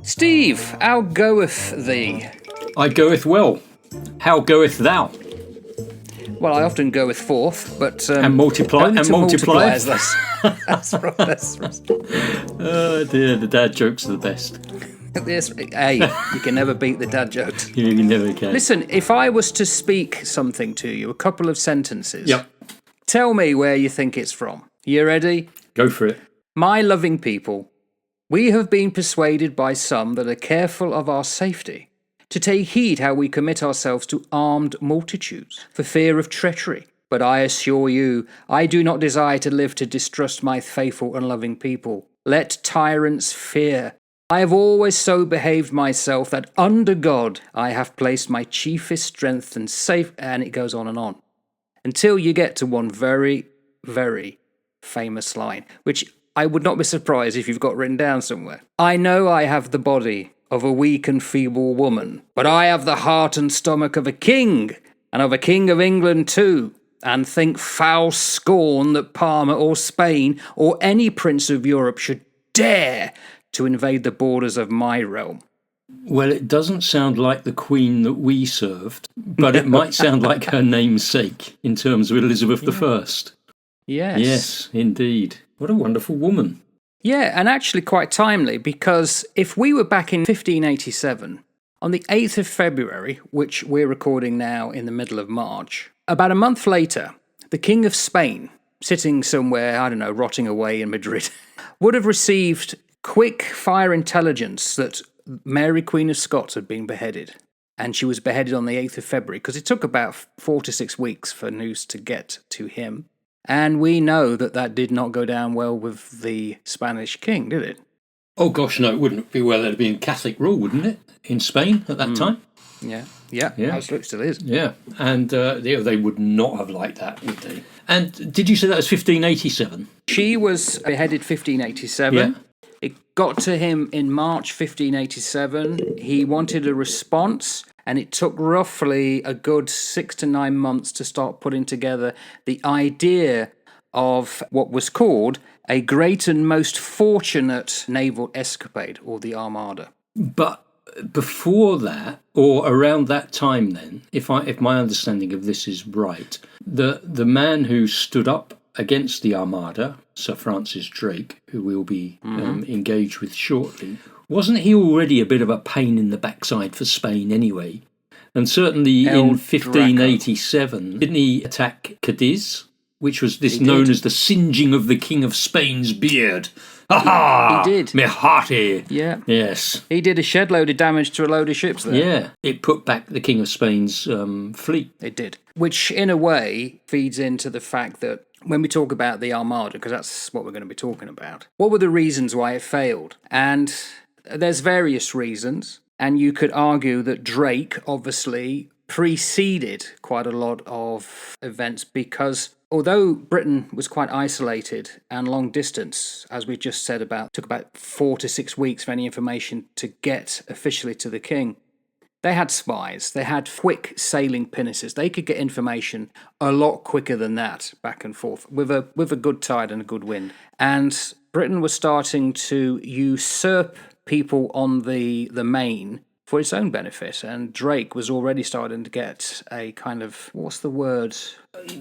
Steve, how goeth thee? I goeth well. How goeth thou? Well, I often goeth forth, but And multiply only and to multiply. as that's right. That's right. Oh dear, the dad jokes are the best. Yes, hey, you can never beat the dad jokes. You never can. Listen, if I was to speak something to you, a couple of sentences, Yep. tell me where you think it's from. You ready? Go for it. My loving people, we have been persuaded by some that are careful of our safety to take heed how we commit ourselves to armed multitudes for fear of treachery. But I assure you, I do not desire to live to distrust my faithful and loving people. Let tyrants fear. I have always so behaved myself that under God I have placed my chiefest strength and safe, and it goes on, until you get to one very, very famous line, which I would not be surprised if you've got written down somewhere. I know I have the body of a weak and feeble woman, but I have the heart and stomach of a king, and of a king of England too, and think foul scorn that Parma or Spain or any prince of Europe should dare to invade the borders of my realm. Well, it doesn't sound like the Queen that we served, but it might sound like her namesake in terms of Elizabeth I. Yes. Yes, indeed. What a wonderful woman. Yeah, and actually quite timely, because if we were back in 1587, on the 8th of February, which we're recording now in the middle of March, about a month later, the King of Spain, sitting somewhere, I don't know, rotting away in Madrid, would have received quick fire intelligence that Mary Queen of Scots had been beheaded. And she was beheaded on the 8th of February, because it took about 4 to 6 weeks for news to get to him. And we know that that did not go down well with the Spanish king, did it? Oh gosh, no, it wouldn't be well. There'd been Catholic rule, wouldn't it, in Spain at that time? Yeah, absolutely still is. Yeah, and they would not have liked that, would they? And did you say that was 1587? She was beheaded 1587. Yeah. It got to him in March 1587. He wanted a response, and it took roughly a good 6 to 9 months to start putting together the idea of what was called a great and most fortunate naval escapade, or the Armada. But before that, or around that time then, if my understanding of this is right, the man who stood up against the Armada, Sir Francis Drake, who we'll be engaged with shortly, wasn't he already a bit of a pain in the backside for Spain anyway? And certainly in 1587, didn't he attack Cadiz, which was known as the singeing of the King of Spain's beard? Ha ha! He did. Me hearty. Yeah. Yes. He did a shed load of damage to a load of ships there. Yeah. It put back the King of Spain's fleet. It did. Which, in a way, feeds into the fact that when we talk about the Armada, because that's what we're going to be talking about, what were the reasons why it failed? And there's various reasons. And you could argue that Drake obviously preceded quite a lot of events, because although Britain was quite isolated and long distance, as we just said, took about 4 to 6 weeks for any information to get officially to the king, they had spies, they had quick sailing pinnaces, they could get information a lot quicker than that, back and forth, with a good tide and a good wind. And Britain was starting to usurp people on the main for its own benefit, and Drake was already starting to get a kind of, what's the word?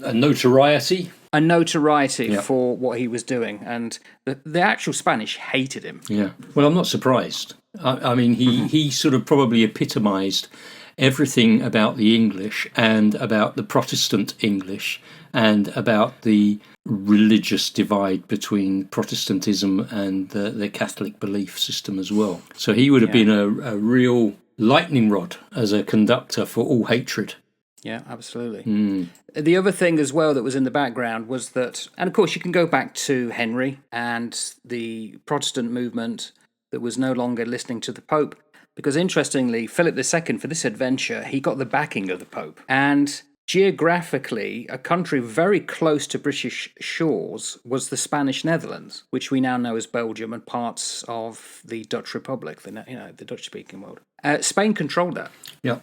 A notoriety? A notoriety for what he was doing, and the actual Spanish hated him. Yeah, well, I'm not surprised. I mean, he sort of probably epitomised everything about the English and about the Protestant English and about the religious divide between Protestantism and the Catholic belief system as well. So he would have been a real lightning rod as a conductor for all hatred. Yeah, absolutely. The other thing as well that was in the background was that, and of course you can go back to Henry and the Protestant movement that was no longer listening to the Pope, because interestingly, Philip II, for this adventure, he got the backing of the Pope. And geographically, a country very close to British shores was the Spanish Netherlands, which we now know as Belgium and parts of the Dutch Republic, the Dutch-speaking world. Spain controlled that. Yeah.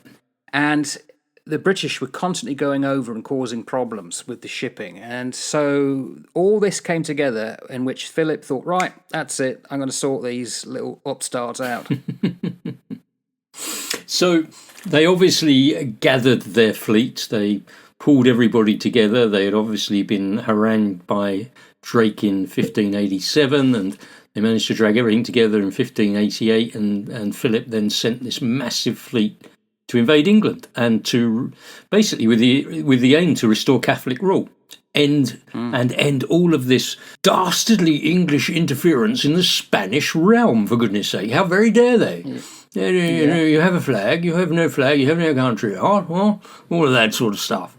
And the British were constantly going over and causing problems with the shipping. And so all this came together in which Philip thought, right, that's it. I'm going to sort these little upstarts out. So they obviously gathered their fleet. They pulled everybody together. They had obviously been harangued by Drake in 1587, and they managed to drag everything together in 1588. And Philip then sent this massive fleet to invade England, and to basically with the aim to restore Catholic rule. End all of this dastardly English interference in the Spanish realm, for goodness sake. How very dare they? Yeah. You have a flag, you have no flag, you have no country. Well, all of that sort of stuff.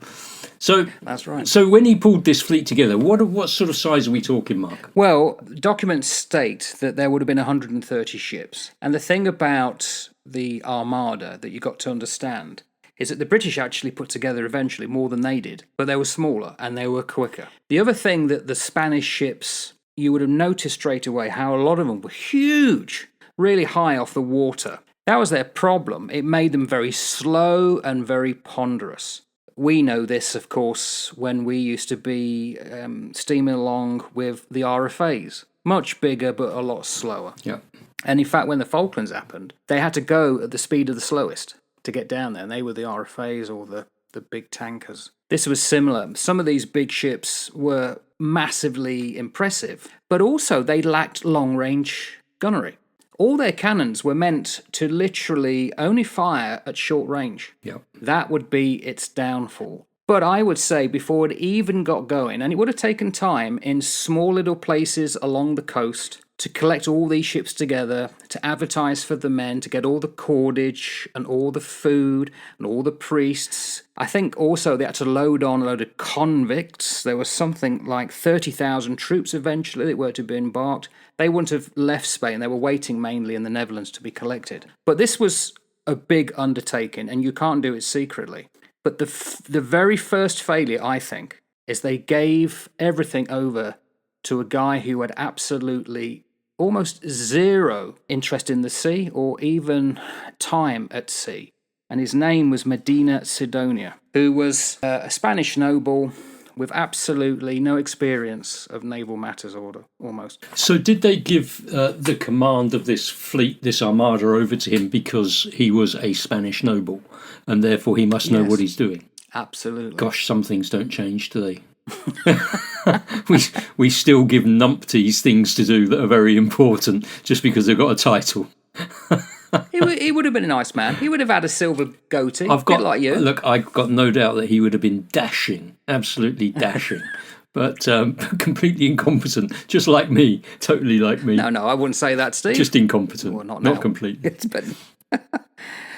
So that's right. So when he pulled this fleet together, what sort of size are we talking, Mark? Well, documents state that there would have been 130 ships. And the thing about the Armada that you got to understand is that the British actually put together eventually more than they did, but they were smaller and they were quicker. The other thing that the Spanish ships, you would have noticed straight away how a lot of them were huge, really high off the water. That was their problem. It made them very slow and very ponderous. We know this, of course, when we used to be steaming along with the RFAs. Much bigger, but a lot slower. Yeah. And in fact, when the Falklands happened, they had to go at the speed of the slowest to get down there. And they were the RFAs or the big tankers. This was similar. Some of these big ships were massively impressive, but also they lacked long-range gunnery. All their cannons were meant to literally only fire at short range. Yep. That would be its downfall. But I would say before it even got going, and it would have taken time in small little places along the coast to collect all these ships together, to advertise for the men, to get all the cordage and all the food and all the priests. I think also they had to load on a load of convicts. There was something like 30,000 troops eventually that were to be embarked. They wouldn't have left Spain. They were waiting mainly in the Netherlands to be collected. But this was a big undertaking, and you can't do it secretly. But the very first failure, I think, is they gave everything over to a guy who had absolutely almost zero interest in the sea or even time at sea. And his name was Medina Sidonia, who was a Spanish noble with absolutely no experience of naval matters almost. So did they give the command of this fleet, this armada, over to him because he was a Spanish noble and therefore he must know what he's doing? Absolutely. Gosh, some things don't change, do they? we still give numpties things to do that are very important just because they've got a title. He would have been a nice man. He would have had a silver goatee, a bit like you. Look, I've got no doubt that he would have been dashing, absolutely dashing, but completely incompetent, just like me, totally like me. No, I wouldn't say that, Steve. Just incompetent, well, not completely.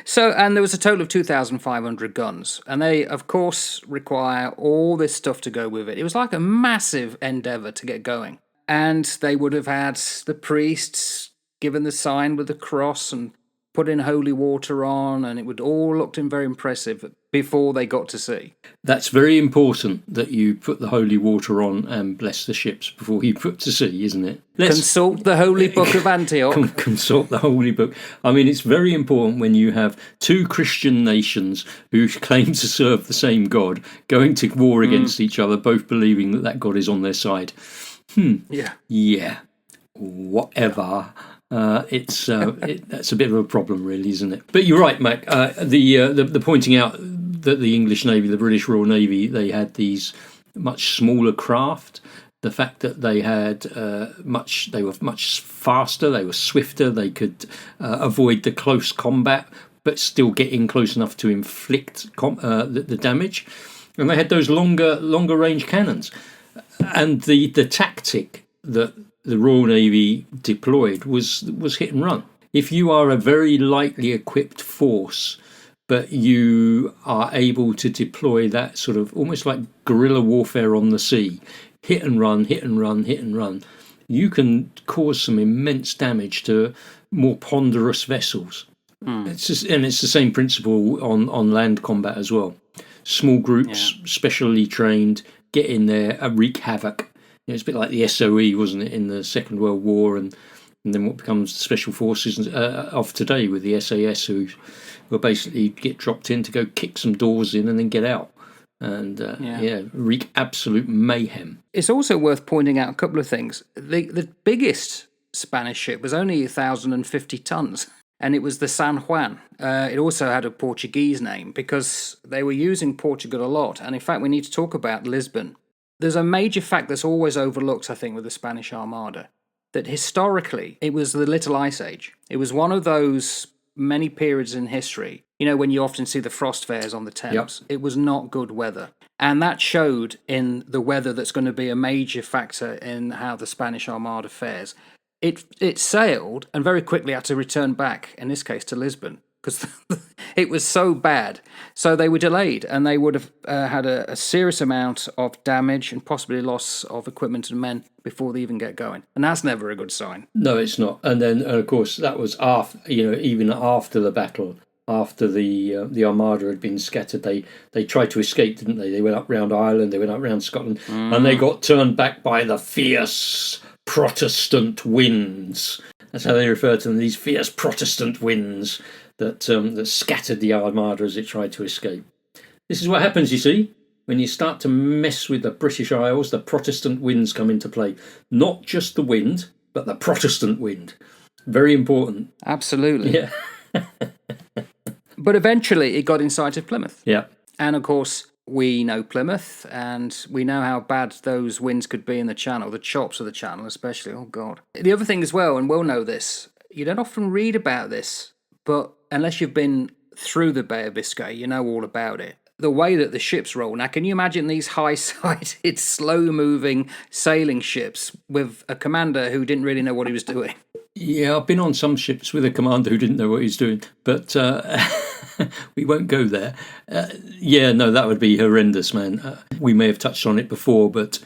So, and there was a total of 2,500 guns, and they, of course, require all this stuff to go with it. It was like a massive endeavour to get going. And they would have had the priests given the sign with the cross and put in holy water on, and it would all looked very impressive before they got to sea. That's very important that you put the holy water on and bless the ships before you put to sea, isn't it? Consult the Holy Book of Antioch. Consult the Holy Book. I mean, it's very important when you have two Christian nations who claim to serve the same God going to war against each other, both believing that God is on their side. Yeah. Whatever. That's a bit of a problem, really, isn't it? But you're right, Mac. The pointing out that the English Navy, the British Royal Navy, they had these much smaller craft. The fact that they had they were much faster, they were swifter, they could avoid the close combat, but still get in close enough to inflict the damage. And they had those longer range cannons. And the tactic that the Royal Navy deployed was hit and run. If you are a very lightly equipped force, but you are able to deploy that sort of almost like guerrilla warfare on the sea, hit and run, you can cause some immense damage to more ponderous vessels. It's the same principle on land combat as well. Small groups, specially trained, get in there, wreak havoc. It's a bit like the SOE, wasn't it, in the Second World War, and and then what becomes special forces of today with the SAS, who will basically get dropped in to go kick some doors in and then get out. And wreak absolute mayhem. It's also worth pointing out a couple of things. The biggest Spanish ship was only 1,050 tons, and it was the San Juan. It also had a Portuguese name because they were using Portugal a lot. And in fact, we need to talk about Lisbon. There's a major fact that's always overlooked, I think, with the Spanish Armada, that historically it was the Little Ice Age. It was one of those many periods in history, when you often see the frost fairs on the Thames. Yep. It was not good weather. And that showed in the weather that's going to be a major factor in how the Spanish Armada fares. It sailed and very quickly had to return back, in this case to Lisbon, because it was so bad. So they were delayed, and they would have had a serious amount of damage and possibly loss of equipment and men before they even get going. And that's never a good sign. No, it's not. And then, of course, that was after, even after the battle, after the Armada had been scattered, they tried to escape, didn't they? They went up round Ireland, they went up round Scotland, and they got turned back by the fierce Protestant winds. That's how they refer to them, these fierce Protestant winds that scattered the Armada as it tried to escape. This is what happens, you see, when you start to mess with the British Isles. The Protestant winds come into play. Not just the wind, but the Protestant wind. Very important. Absolutely. Yeah. But eventually it got in sight of Plymouth. Yeah. And of course, we know Plymouth, and we know how bad those winds could be in the Channel, the chops of the Channel especially. Oh, God. The other thing as well, and we'll know this, you don't often read about this, but unless you've been through the Bay of Biscay, you know all about it. The way that the ships roll. Now, can you imagine these high-sided, slow-moving sailing ships with a commander who didn't really know what he was doing? Yeah, I've been on some ships with a commander who didn't know what he was doing, but we won't go there. That would be horrendous, man. We may have touched on it before, but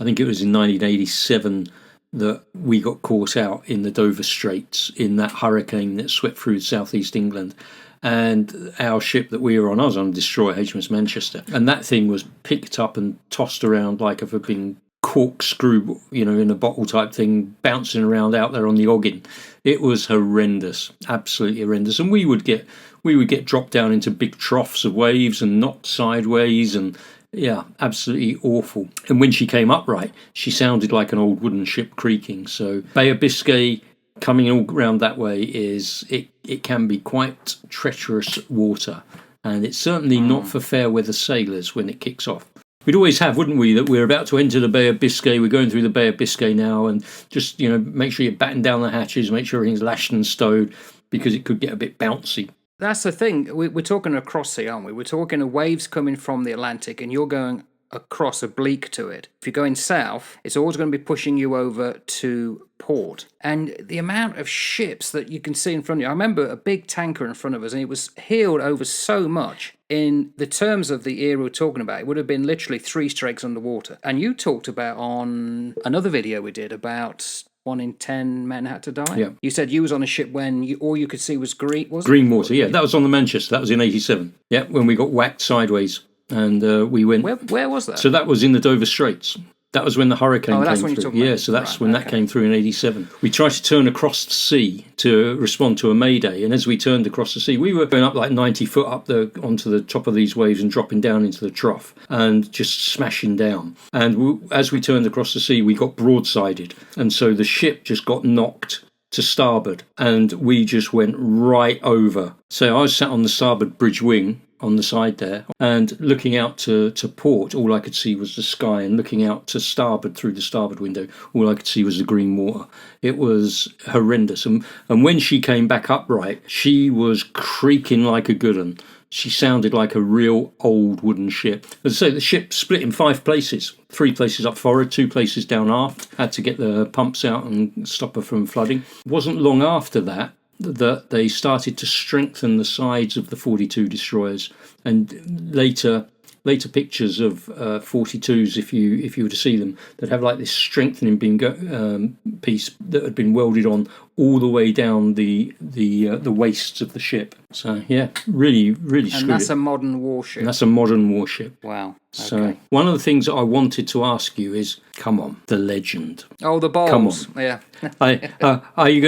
I think it was in 1987 that we got caught out in the Dover Straits in that hurricane that swept through southeast England. And our ship that we were on, I was on a destroyer, HMS Manchester, and that thing was picked up and tossed around like if it had been corkscrew, in a bottle type thing, bouncing around out there on the Oggen. It was horrendous, absolutely horrendous. And we would get dropped down into big troughs of waves and knocked sideways, and absolutely awful. And when she came upright, she sounded like an old wooden ship creaking. So Bay of Biscay, coming all around that way, it can be quite treacherous water, and it's certainly not for fair weather sailors when it kicks off. We'd always have, wouldn't we, that we're about to enter the Bay of Biscay, we're going through the Bay of Biscay now, and just, make sure you batten down the hatches, make sure everything's lashed and stowed, because it could get a bit bouncy. That's the thing. We're talking across sea, aren't we? We're talking of waves coming from the Atlantic, and you're going across oblique to it. If you're going south, it's always going to be pushing you over to port. And the amount of ships that you can see in front of you. I remember a big tanker in front of us, and it was heeled over so much. In the terms of the era we're talking about, it would have been literally 3 strakes underwater. And you talked about on another video we did about 1 in 10 men had to die. Yeah. You said you was on a ship when all you could see was green, wasn't it? Green water, yeah. That was on the Manchester. That was in 87. Yeah, when we got whacked sideways. And we went... Where was that? So that was in the Dover Straits. That was when the hurricane came when through. Yeah, so that's when that came through in 87. We tried to turn across the sea to respond to a mayday, and as we turned across the sea, we were going up like 90 foot up onto the top of these waves and dropping down into the trough and just smashing down. And as we turned across the sea, we got broadsided, and so the ship just got knocked to starboard, and we just went right over. So I was sat on the starboard bridge wing, on the side there, and looking out to port, all I could see was the sky, and looking out to starboard through the starboard window, all I could see was the green water. It was horrendous. And when she came back upright, she was creaking like a good one. She sounded like a real old wooden ship. As I say, the ship split in 5 places. 3 places up forward, 2 places down aft. Had to get the pumps out and stop her from flooding. It wasn't long after that they started to strengthen the sides of the 42 destroyers, and later pictures of 42s, if you were to see them, that have like this strengthening beam piece that had been welded on all the way down the wastes of the ship. So yeah, really screwed And that's it. a modern warship. And that's a modern warship. Wow. So Okay. one of the things that I wanted to ask you is, come on, the legend. Oh, the bowls. Come on. Yeah. Are you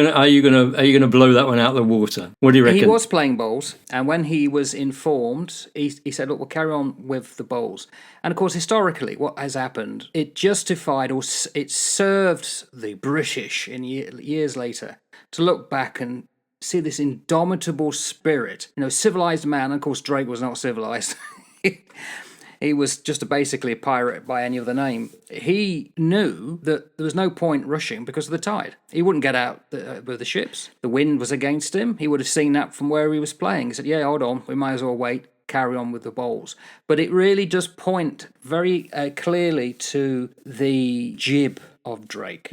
gonna blow that one out of the water? What do you reckon? He was playing bowls, and when he was informed, he said, "Look, we'll carry on with the bowls." And of course, historically, what has happened? It justified, or it served the British in years later to look back and see this indomitable spirit. Civilized man. And of course, Drake was not civilized. He was just basically a pirate by any other name. He knew that there was no point rushing because of the tide. He wouldn't get out with the ships. The wind was against him. He would have seen that from where he was playing. He said, yeah, hold on, we might as well wait, carry on with the bowls. But it really does point very clearly to the jib of Drake,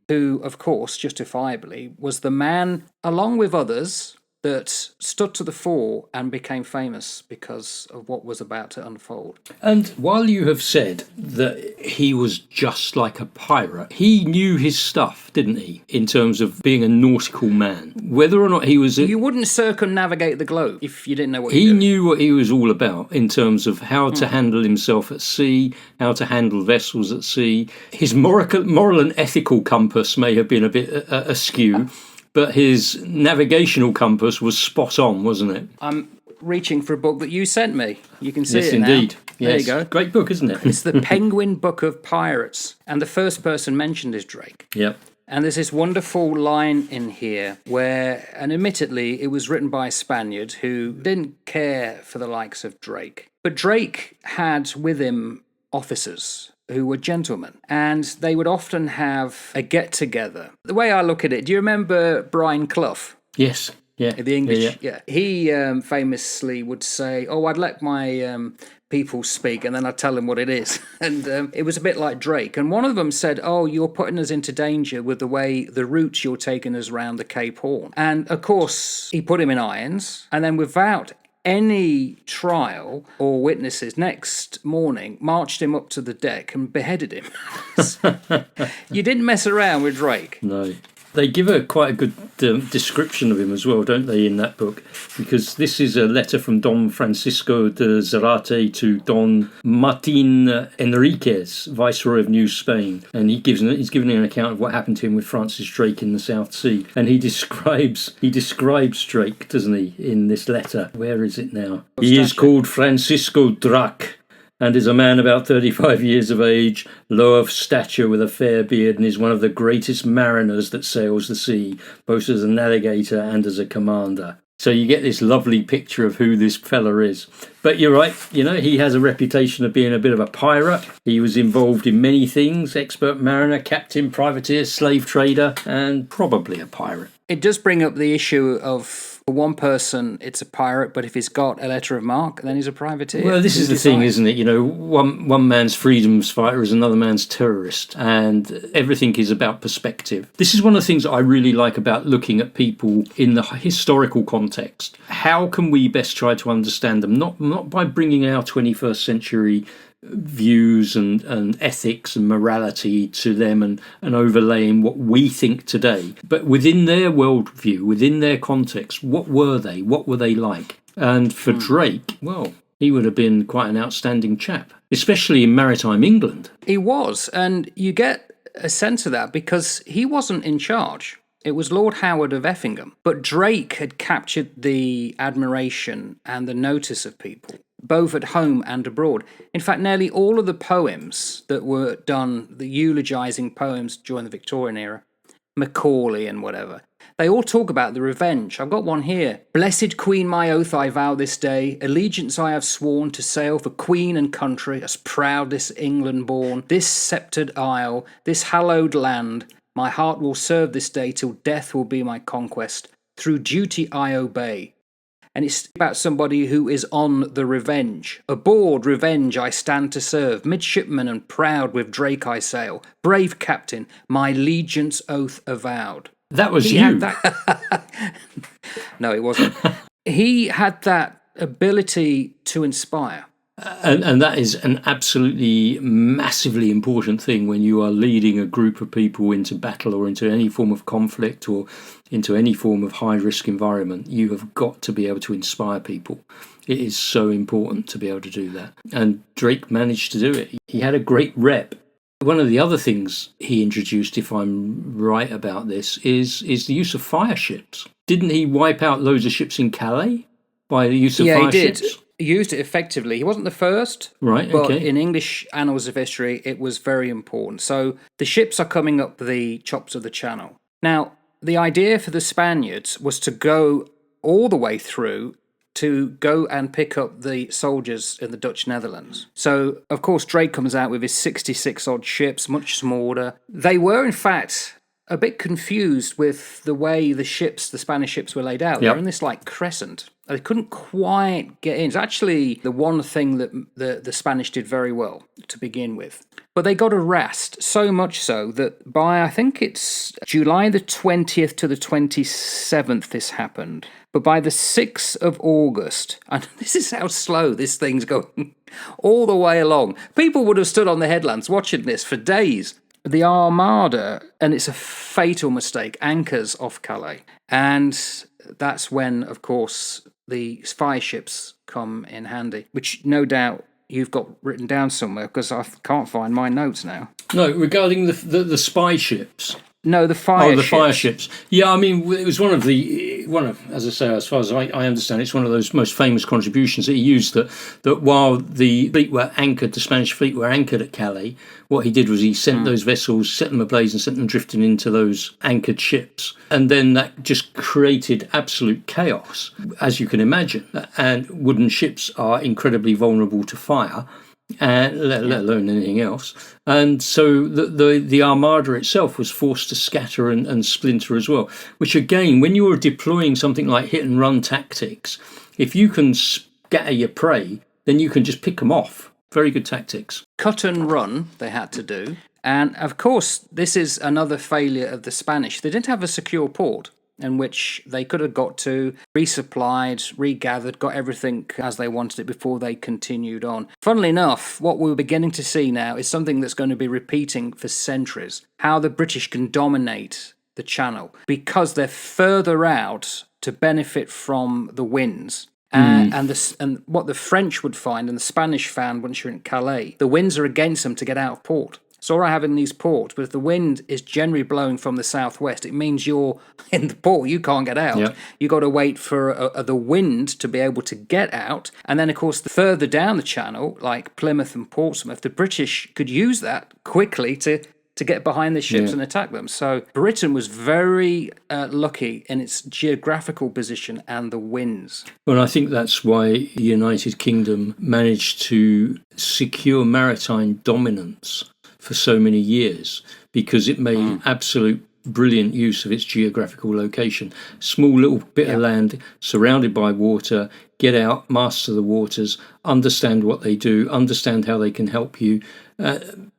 who, of course, justifiably, was the man, along with others, that stood to the fore and became famous because of what was about to unfold. And while you have said that he was just like a pirate, he knew his stuff, didn't he, in terms of being a nautical man? Whether or not he was... You wouldn't circumnavigate the globe if you didn't know what he you were doing. knew what he was all about in terms of how to handle himself at sea, how to handle vessels at sea. His moral and ethical compass may have been a bit askew, but his navigational compass was spot on, wasn't it? I'm reaching for a book that you sent me. You can see Yes, it now. indeed. There Yes. you go. Great book, isn't it? It's the Penguin Book of Pirates. And the first person mentioned is Drake. Yep. And there's this wonderful line in here where, and admittedly, it was written by a Spaniard who didn't care for the likes of Drake. But Drake had with him officers who were gentlemen, and they would often have a get-together. The way I look at it, do you remember Brian Clough? Yes. Yeah. The English, Yeah. He famously would say, "Oh, I'd let my people speak, and then I'd tell them what it is." And it was a bit like Drake. And one of them said, "Oh, you're putting us into danger with the routes you're taking us round the Cape Horn." And of course, he put him in irons, and then without any trial or witnesses, next morning marched him up to the deck and beheaded him. You didn't mess around with Drake. No. They give quite a good description of him as well, don't they, in that book? Because this is a letter from Don Francisco de Zarate to Don Martin Enriquez, Viceroy of New Spain. And he's given an account of what happened to him with Francis Drake in the South Sea. And he describes Drake, doesn't he, in this letter? Where is it now? He is called Francisco Drake, and is a man about 35 years of age, low of stature with a fair beard, and is one of the greatest mariners that sails the sea, both as a navigator and as a commander. So you get this lovely picture of who this fella is. But you're right, he has a reputation of being a bit of a pirate. He was involved in many things: expert mariner, captain, privateer, slave trader, and probably a pirate. It does bring up the issue of, for one person, it's a pirate, but if he's got a letter of marque, then he's a privateer. Well, this is the thing, isn't it? One man's freedoms fighter is another man's terrorist, and everything is about perspective. This is one of the things that I really like about looking at people in the historical context. How can we best try to understand them? Not by bringing our 21st century views and ethics and morality to them and overlaying what we think today, but within their worldview, within their context, what were they like? And for Drake, well, he would have been quite an outstanding chap, especially in maritime England. He was, and you get a sense of that because he wasn't in charge. It was Lord Howard of Effingham, but Drake had captured the admiration and the notice of people, both at home and abroad. In fact, nearly all of the poems that were done, the eulogising poems during the Victorian era, Macaulay and whatever, they all talk about the revenge. I've got one here. Blessed Queen, my oath I vow this day, allegiance I have sworn to sail for Queen and country, as proud this England born, this sceptred isle, this hallowed land. My heart will serve this day till death will be my conquest. Through duty I obey. And it's about somebody who is on the Revenge. Aboard Revenge I stand to serve, midshipman and proud with Drake I sail. Brave captain, my allegiance oath avowed. That was you. No, it wasn't. He had that ability to inspire. And that is an absolutely massively important thing when you are leading a group of people into battle or into any form of conflict or into any form of high-risk environment. You have got to be able to inspire people. It is so important to be able to do that. And Drake managed to do it. He had a great rep. One of the other things he introduced, if I'm right about this, is the use of fire ships. Didn't he wipe out loads of ships in Calais by the use of fire ships? Yeah, he did. He used it effectively. He wasn't the first, right? But Okay. in English annals of history, it was very important. So the ships are coming up the chops of the Channel. Now, the idea for the Spaniards was to go all the way through to go and pick up the soldiers in the Dutch Netherlands. So, of course, Drake comes out with his 66-odd ships, much smaller. They were, in fact, a bit confused with the way the Spanish ships were laid out. They're in this like crescent. They couldn't quite get in. It's actually the one thing that the Spanish did very well to begin with. But they got a rest, so much so that by, I think it's July the 20th to the 27th this happened. But by the 6th of August, and this is how slow this thing's going, all the way along. People would have stood on the headlands watching this for days. The Armada, and it's a fatal mistake, anchors off Calais. And that's when, of course, the fire ships come in handy, which no doubt you've got written down somewhere, because I can't find my notes now. No, regarding the spy ships. No, the fire ships. Fire ships. Yeah, I mean, it was one of, as I say, as far as I understand, it's one of those most famous contributions that he used, that while the fleet were anchored, the Spanish fleet were anchored at Calais, what he did was he sent those vessels, set them ablaze and sent them drifting into those anchored ships. And then that just created absolute chaos, as you can imagine. And wooden ships are incredibly vulnerable to fire, and let alone anything else. And so the Armada itself was forced to scatter and splinter as well, which again, when you are deploying something like hit and run tactics, if you can scatter your prey, then you can just pick them off. Very good tactics. Cut and run they had to do. And of course, this is another failure of the Spanish. They didn't have a secure port in which they could have got to, resupplied, regathered, got everything as they wanted it before they continued on. Funnily enough, what we're beginning to see now is something that's going to be repeating for centuries. How the British can dominate the Channel because they're further out to benefit from the winds. And what the French would find and the Spanish found once you're in Calais, the winds are against them to get out of port. It's all right having these ports, but if the wind is generally blowing from the southwest, it means you're in the port. You can't get out. Yep. You've got to wait for the wind to be able to get out. And then, of course, the further down the Channel, like Plymouth and Portsmouth, the British could use that quickly to get behind the ships and attack them. So Britain was very lucky in its geographical position and the winds. Well, I think that's why the United Kingdom managed to secure maritime dominance for so many years, because it made absolute brilliant use of its geographical location. Small little bit of land surrounded by water, get out, master the waters, understand what they do, understand how they can help you,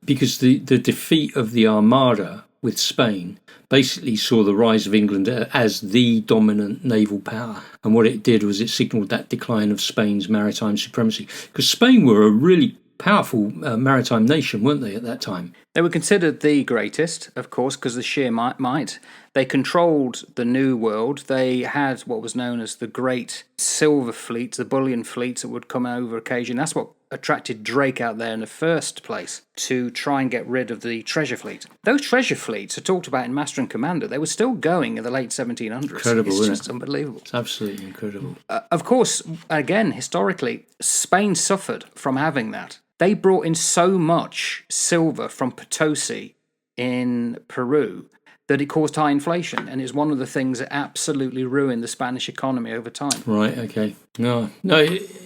because the defeat of the Armada with Spain basically saw the rise of England as the dominant naval power. And what it did was it signalled that decline of Spain's maritime supremacy, because Spain were a really powerful maritime nation, weren't they, at that time? They were considered the greatest, of course, because of the sheer might. They controlled the New World. They had what was known as the Great Silver Fleet, the bullion fleets that would come over occasion. That's what attracted Drake out there in the first place, to try and get rid of the treasure fleet. Those treasure fleets are talked about in Master and Commander. They were still going in the late 1700s. Incredible, it's isn't just it? unbelievable. It's absolutely incredible. Of course, again, historically, Spain suffered from having that. They brought in so much silver from Potosi in Peru that it caused high inflation, and it's one of the things that absolutely ruined the Spanish economy over time. Right, okay. No,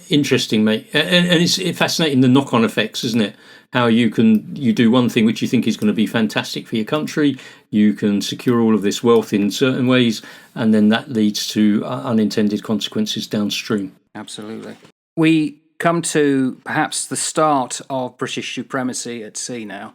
interesting, mate. And it's fascinating, the knock-on effects, isn't it? How you do one thing which you think is going to be fantastic for your country, you can secure all of this wealth in certain ways, and then that leads to unintended consequences downstream. Absolutely. We come to perhaps the start of British supremacy at sea now.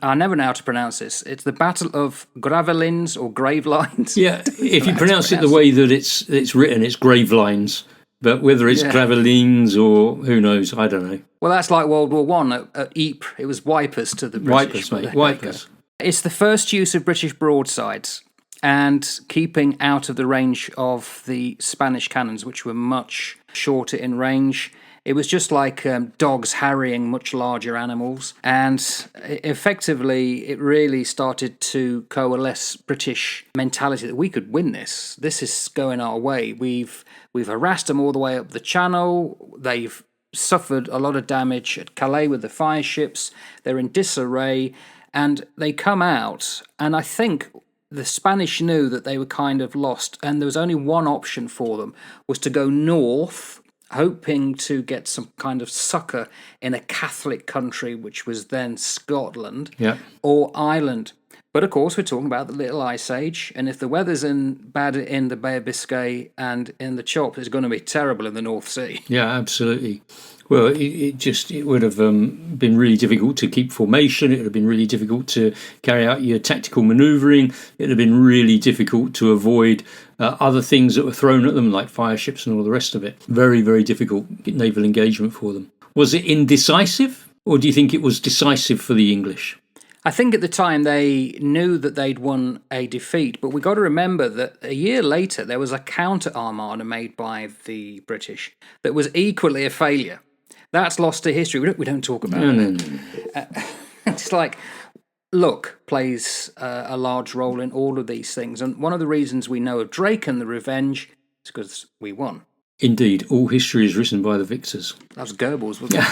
I never know how to pronounce this. It's the Battle of Gravelines or Gravelines. Yeah, if you pronounce it the way that it's written, it's Gravelines. But whether it's Gravelines or who knows, I don't know. Well, that's like World War One at Ypres. It was wipers to the British. Wipers, mate, wipers. It's the first use of British broadsides and keeping out of the range of the Spanish cannons, which were much shorter in range. It was just like dogs harrying much larger animals. And effectively, it really started to coalesce British mentality that we could win this. This is going our way. We've harassed them all the way up the Channel. They've suffered a lot of damage at Calais with the fire ships. They're in disarray. And they come out, and I think the Spanish knew that they were kind of lost, and there was only one option for them, was to go north, hoping to get some kind of succour in a Catholic country, which was then Scotland, or Ireland. But of course, we're talking about the Little Ice Age, and if the weather's bad in the Bay of Biscay and in the Chop, it's going to be terrible in the North Sea. Yeah, absolutely. Well, it would have been really difficult to keep formation. It would have been really difficult to carry out your tactical manoeuvring. It would have been really difficult to avoid other things that were thrown at them, like fire ships and all the rest of it. Very, very difficult naval engagement for them. Was it indecisive, or do you think it was decisive for the English? I think at the time they knew that they'd won a defeat, but we've got to remember that a year later there was a counter-armada made by the British that was equally a failure. That's lost to history. We don't talk about it. No. It's like luck plays a large role in all of these things. And one of the reasons we know of Drake and the Revenge is because we won. Indeed, all history is written by the victors. That was Goebbels, wasn't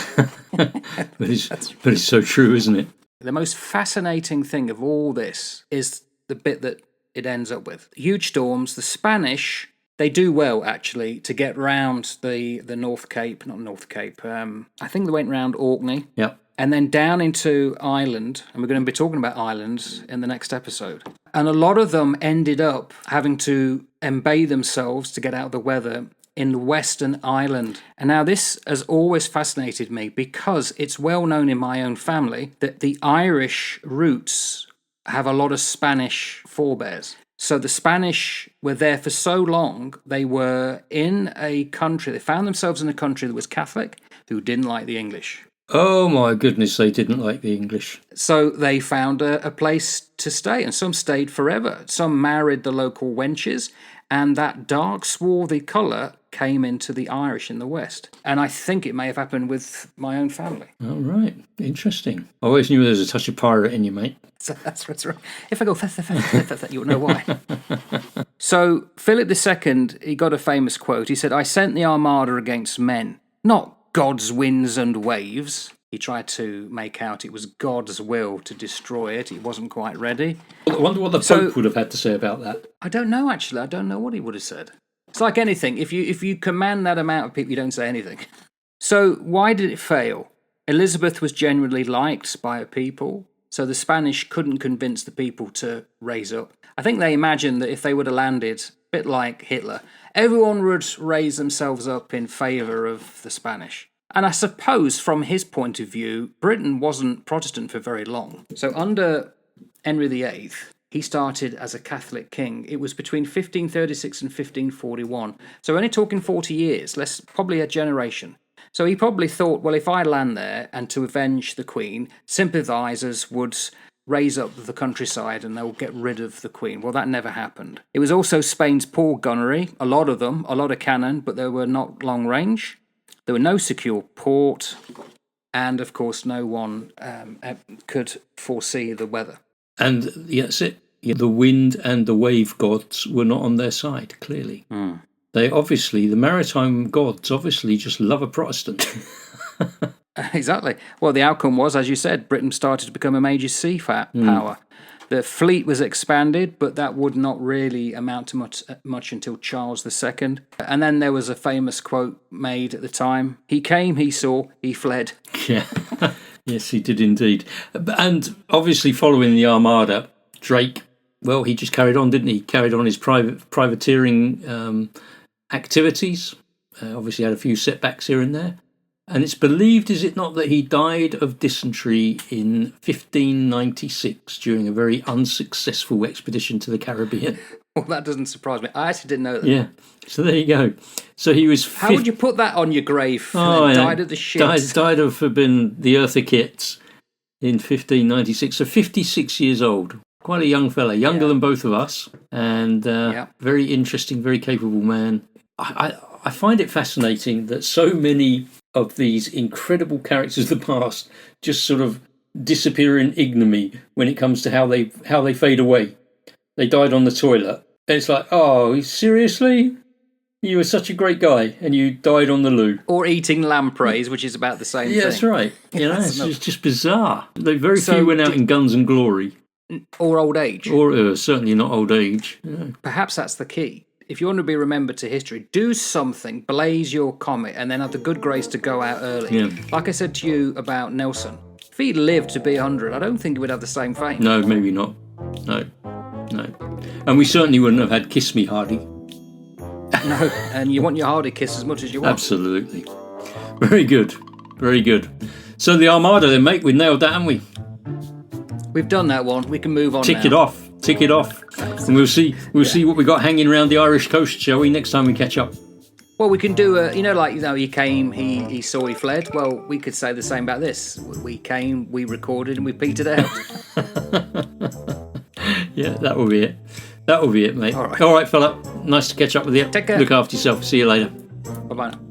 it? But it's so true, isn't it? The most fascinating thing of all this is the bit that it ends up with. Huge storms. The Spanish, they do well, actually, to get round the North Cape. Not North Cape. I think they went round Orkney. Yeah. And then down into Ireland. And we're going to be talking about Ireland in the next episode. And a lot of them ended up having to embay themselves to get out of the weather in Western Ireland. And now this has always fascinated me because it's well known in my own family that the Irish roots have a lot of Spanish forebears. So the Spanish were there for so long, they were in a country, they found themselves in a country that was Catholic, who didn't like the English. Oh my goodness, they didn't like the English. So they found a place to stay, and some stayed forever. Some married the local wenches, and that dark swarthy colour came into the Irish in the West. And I think it may have happened with my own family. Oh, right. Interesting. I always knew there was a touch of pirate in you, mate. So that's right. If I go, you'll know why. So Philip II, he got a famous quote. He said, "I sent the Armada against men, not God's winds and waves." He tried to make out it was God's will to destroy it. He wasn't quite ready. I wonder what the Pope would have had to say about that. I don't know, actually. I don't know what he would have said. It's like anything. If you command that amount of people, you don't say anything. So why did it fail? Elizabeth was generally liked by her people, so the Spanish couldn't convince the people to raise up. I think they imagined that if they would have landed, a bit like Hitler, everyone would raise themselves up in favour of the Spanish. And I suppose from his point of view, Britain wasn't Protestant for very long. So under Henry VIII, he started as a Catholic king. It was between 1536 and 1541. So we're only talking 40 years, probably a generation. So he probably thought, well, if I land there and to avenge the Queen, sympathisers would raise up the countryside and they'll get rid of the Queen. Well, that never happened. It was also Spain's poor gunnery, a lot of them, a lot of cannon, but they were not long range. There were no secure port, and of course no one could foresee the weather. And that's it. The wind and the wave gods were not on their side, clearly. The maritime gods obviously just love a Protestant. Exactly. Well, the outcome was, as you said, Britain started to become a major sea power. The fleet was expanded, but that would not really amount to much until Charles II. And then there was a famous quote made at the time. He came, he saw, he fled. Yeah, yes, he did indeed. And obviously following the Armada, Drake, well, he just carried on, didn't he? Carried on his privateering activities. Obviously had a few setbacks here and there. And it's believed, is it not, that he died of dysentery in 1596 during a very unsuccessful expedition to the Caribbean. Well, that doesn't surprise me. I actually didn't know that. Yeah, so there you go. So he was... How would you put that on your grave? Died of the shits. Died of being the Eartha Kitts in 1596. So 56 years old. Quite a young fella, younger than both of us. And very interesting, very capable man. I find it fascinating that so many of these incredible characters of the past just sort of disappear in ignominy when it comes to how they fade away. They died on the toilet. And it's like, oh, seriously? You were such a great guy and you died on the loo. Or eating lampreys, which is about the same thing. Yeah, that's right. You know, it's just bizarre. Very few went out in guns and glory. Or old age. Or certainly not old age. Yeah. Perhaps that's the key. If you want to be remembered to history, do something, blaze your comet, and then have the good grace to go out early. Yeah. Like I said to you about Nelson, if he'd lived to be 100, I don't think he would have the same fame. No, maybe not. No. And we certainly wouldn't have had Kiss Me Hardy. No, and you want your Hardy kiss as much as you want. Absolutely. Very good. Very good. So the Armada then, mate, we nailed that, haven't we? We've done that one. We can move on Tick now. it off. Tick it off. And we'll see what we got hanging around the Irish coast, shall we, next time we catch up? Well, we can do he came, he saw, he fled. Well, we could say the same about this. We came, we recorded, and we petered out. Yeah, that will be it. That will be it, mate. All right. All right, fella. Nice to catch up with you. Take care. Look after yourself. See you later. Bye-bye now.